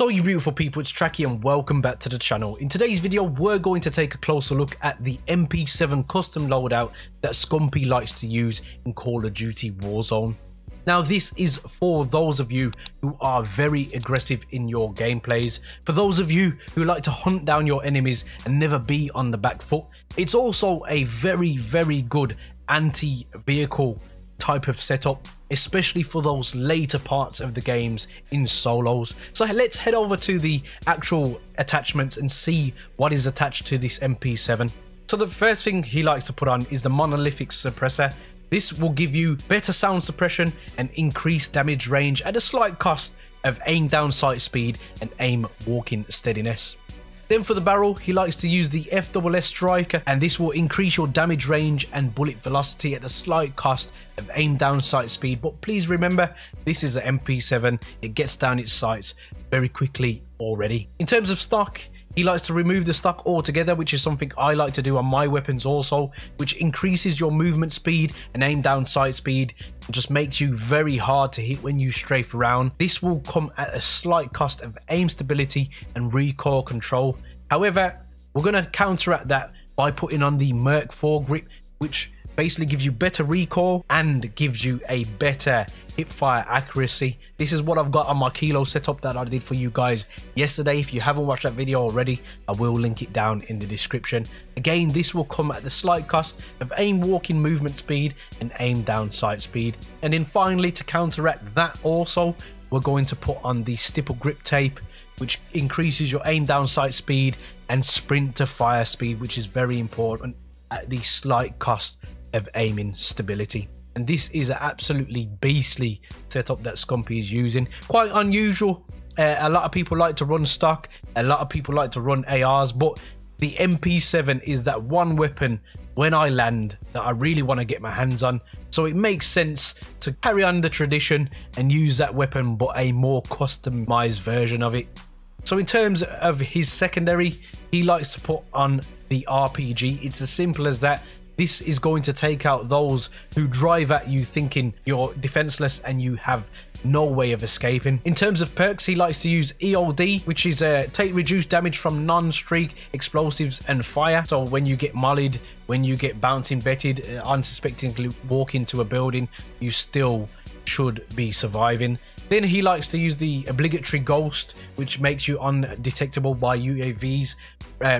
So you beautiful people, it's Trakky and welcome back to the channel. In today's video, we're going to take a closer look at the MP7 custom loadout that Scumpy likes to use in Call of Duty Warzone. Now this is for those of you who are very aggressive in your gameplays, for those of you who like to hunt down your enemies and never be on the back foot. It's also a very good anti-vehicle type of setup, especially for those later parts of the games in solos. So let's head over to the actual attachments and see what is attached to this MP7. So the first thing he likes to put on is the monolithic suppressor. This will give you better sound suppression and increased damage range at a slight cost of aim down sight speed and aim walking steadiness. Then for the barrel, he likes to use the FSS striker, and this will increase your damage range and bullet velocity at a slight cost of aim down sight speed. But please remember, this is an MP7, it gets down its sights very quickly already. In terms of stock, he likes to remove the stock altogether, which is something I like to do on my weapons also, which increases your movement speed and aim down sight speed and just makes you very hard to hit when you strafe around. This will come at a slight cost of aim stability and recoil control. However, we're going to counteract that by putting on the Merc foregrip, which basically gives you better recoil and gives you a better hipfire accuracy. This is what I've got on my kilo setup that I did for you guys yesterday. If you haven't watched that video already, I will link it down in the description. Again, this will come at the slight cost of aim walking movement speed and aim down sight speed. And then finally, to counteract that also, we're going to put on the stipple grip tape, which increases your aim down sight speed and sprint to fire speed, which is very important at the slight cost of aiming stability. And this is an absolutely beastly setup that Scumpy is using. Quite unusual. A lot of people like to run stock, a lot of people like to run ARs, but the MP7 is that one weapon when I land that I really want to get my hands on. So it makes sense to carry on the tradition and use that weapon, but a more customized version of it. So in terms of his secondary, he likes to put on the RPG. It's as simple as that. This is going to take out those who drive at you thinking you're defenseless and you have no way of escaping. In terms of perks, he likes to use EOD, which is take reduced damage from non-streak explosives and fire. So when you get mollied, when you get bouncing betted, unsuspectingly walk into a building, you still should be surviving. Then he likes to use the obligatory ghost, which makes you undetectable by UAVs,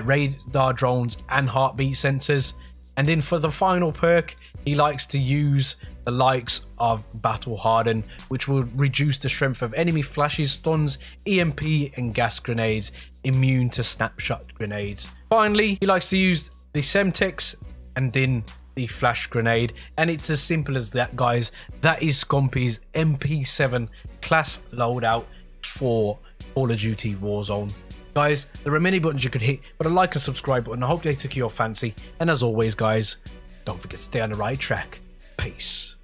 radar drones and heartbeat sensors. And then for the final perk, he likes to use the likes of Battle Harden, which will reduce the strength of enemy flashes, stuns, EMP and gas grenades, immune to snapshot grenades. Finally, he likes to use the Semtex and then the flash grenade. And it's as simple as that, guys. That is Scumpy's MP7 class loadout for Call of Duty Warzone. Guys, there are many buttons you could hit, but a like and subscribe button, I hope they took your fancy. And as always, guys, don't forget to stay on the right track. Peace.